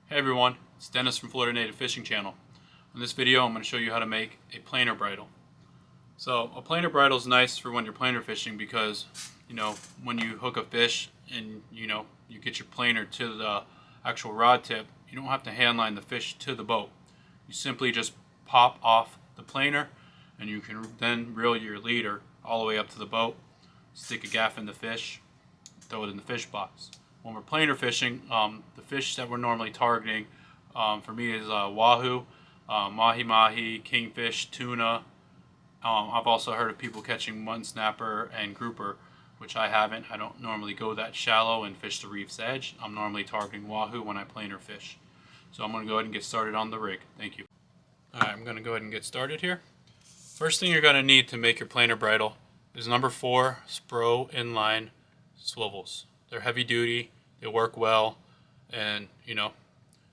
Hey everyone, it's Dennis from Florida Native Fishing Channel. In this video I'm going to show you how to make a planer bridle. So a planer bridle is nice for when you're planer fishing because when you hook a fish and you get your planer to the actual rod tip, you don't have to handline the fish to the boat. You simply just pop off the planer and you can then reel your leader all the way up to the boat, stick a gaff in the fish, throw it in the fish box. When we're planer fishing, the fish that we're normally targeting for me is wahoo, mahi-mahi, kingfish, tuna. I've also heard of people catching mud snapper and grouper, which I haven't. I don't normally go that shallow and fish the reef's edge. I'm normally targeting wahoo when I planer fish. So I'm going to go ahead and get started on the rig. Thank you. Alright, I'm going to go ahead and get started here. First thing you're going to need to make your planer bridle is number 4 Spro inline swivels. They're heavy duty, they work well, and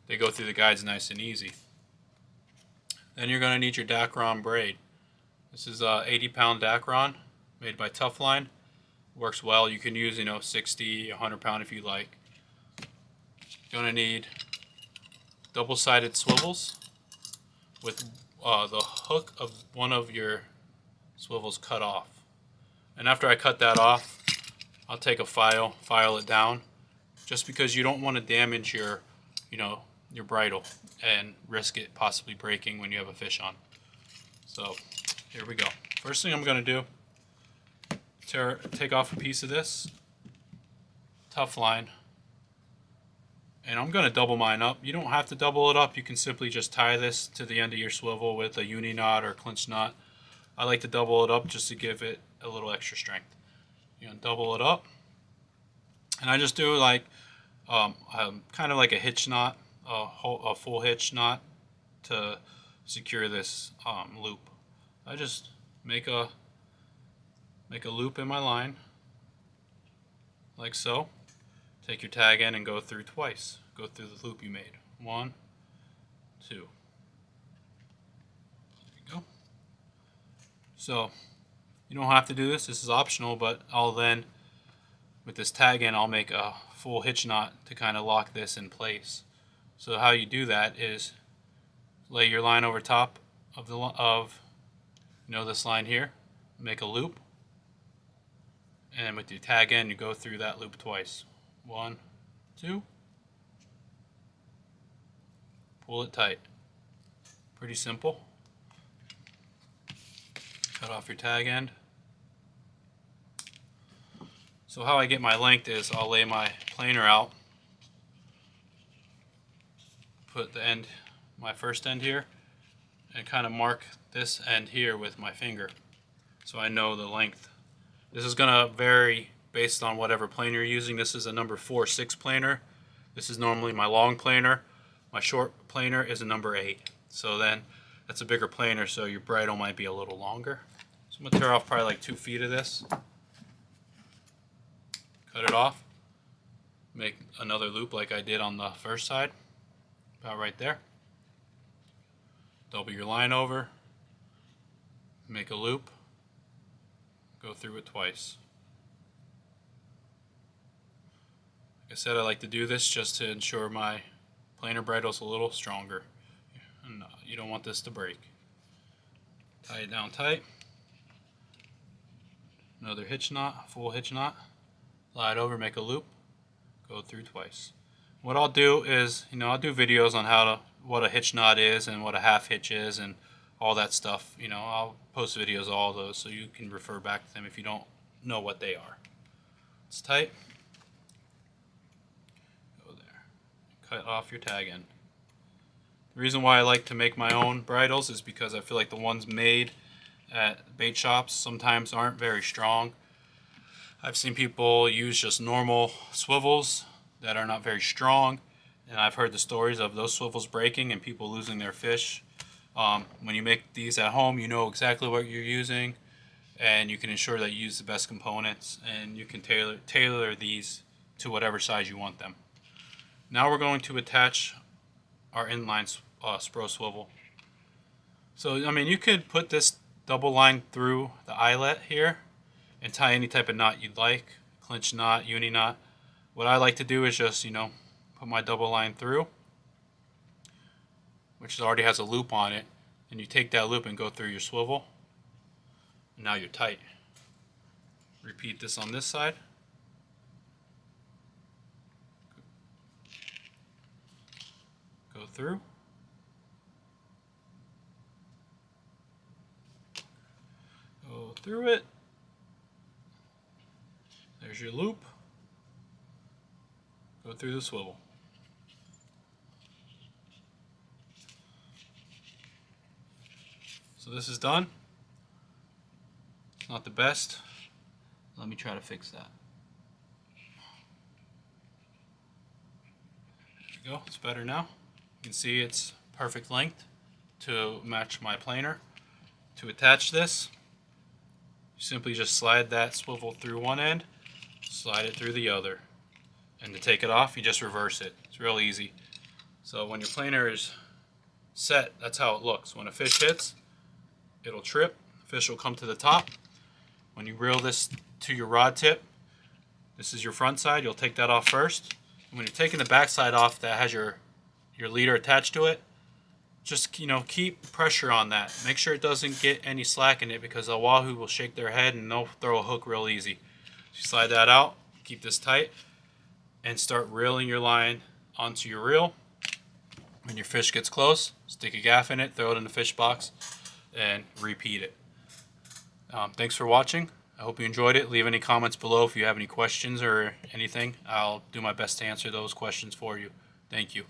they go through the guides nice and easy. Then you're going to need your Dacron braid. This is a 80-pound Dacron made by Toughline. Works well. You can use 60, 100 pound if you like. You're going to need double-sided swivels with the hook of one of your swivels cut off. And after I cut that off, I'll take a file it down, just because you don't want to damage your bridle and risk it possibly breaking when you have a fish on. So here we go. First thing I'm going to do, take off a piece of this Toughline, and I'm going to double mine up. You don't have to double it up. You can simply just tie this to the end of your swivel with a uni knot or clinch knot. I like to double it up just to give it a little extra strength. Double it up, and I just do like kind of like a hitch knot, a full hitch knot to secure this loop. I just make a loop in my line like so. Take your tag in and go through twice. Go through the loop you made. 1, 2. There you go. So you don't have to do this. This is optional, but I'll then, with this tag in, I'll make a full hitch knot to kind of lock this in place. So how you do that is lay your line over top of this line here, make a loop, and with your tag in, you go through that loop twice. 1, 2. Pull it tight. Pretty simple. Cut off your tag end. So how I get my length is I'll lay my planer out, put the end, my first end here, and kind of mark this end here with my finger so I know the length. This is going to vary based on whatever planer you're using. This is a number 4/6 planer. This is normally my long planer. My short planer is a number 8. So then that's a bigger planer, so your bridle might be a little longer. So I'm going to tear off probably like 2 feet of this. Cut it off, make another loop like I did on the first side, about right there. Double your line over, make a loop, go through it twice. Like I said, I like to do this just to ensure my planer bridle is a little stronger, and you don't want this to break. Tie it down tight. Another hitch knot, full hitch knot. Slide over, make a loop, go through twice. What I'll do is, I'll do videos on what a hitch knot is and what a half hitch is and all that stuff. I'll post videos of all those so you can refer back to them if you don't know what they are. It's tight. Go there. Cut off your tag end. The reason why I like to make my own bridles is because I feel like the ones made at bait shops sometimes aren't very strong. I've seen people use just normal swivels that are not very strong, and I've heard the stories of those swivels breaking and people losing their fish. When you make these at home, you know exactly what you're using, and you can ensure that you use the best components, and you can tailor these to whatever size you want them. Now we're going to attach our inline Spro swivel. So you could put this double line through the eyelet here and tie any type of knot you'd like, clinch knot, uni knot. What I like to do is just, put my double line through, which already has a loop on it, and you take that loop and go through your swivel, and now you're tight. Repeat this on this side. Go through. Go through it. There's your loop. Go through the swivel. So this is done. It's not the best. Let me try to fix that. There we go. It's better now. You can see it's perfect length to match my planer. To attach this, you simply just slide that swivel through one end, slide it through the other. And to take it off, you just reverse it. It's real easy. So when your planer is set, that's how it looks. When a fish hits, it'll trip, the fish will come to the top. When you reel this to your rod tip, this is your front side, you'll take that off first. And when you're taking the back side off that has your leader attached to it, just keep pressure on that. Make sure it doesn't get any slack in it, because the wahoo will shake their head and they'll throw a hook real easy. So you slide that out, keep this tight, and start reeling your line onto your reel. When your fish gets close, stick a gaff in it, throw it in the fish box, and repeat it. Thanks for watching. I hope you enjoyed it. Leave any comments below if you have any questions or anything. I'll do my best to answer those questions for you. Thank you.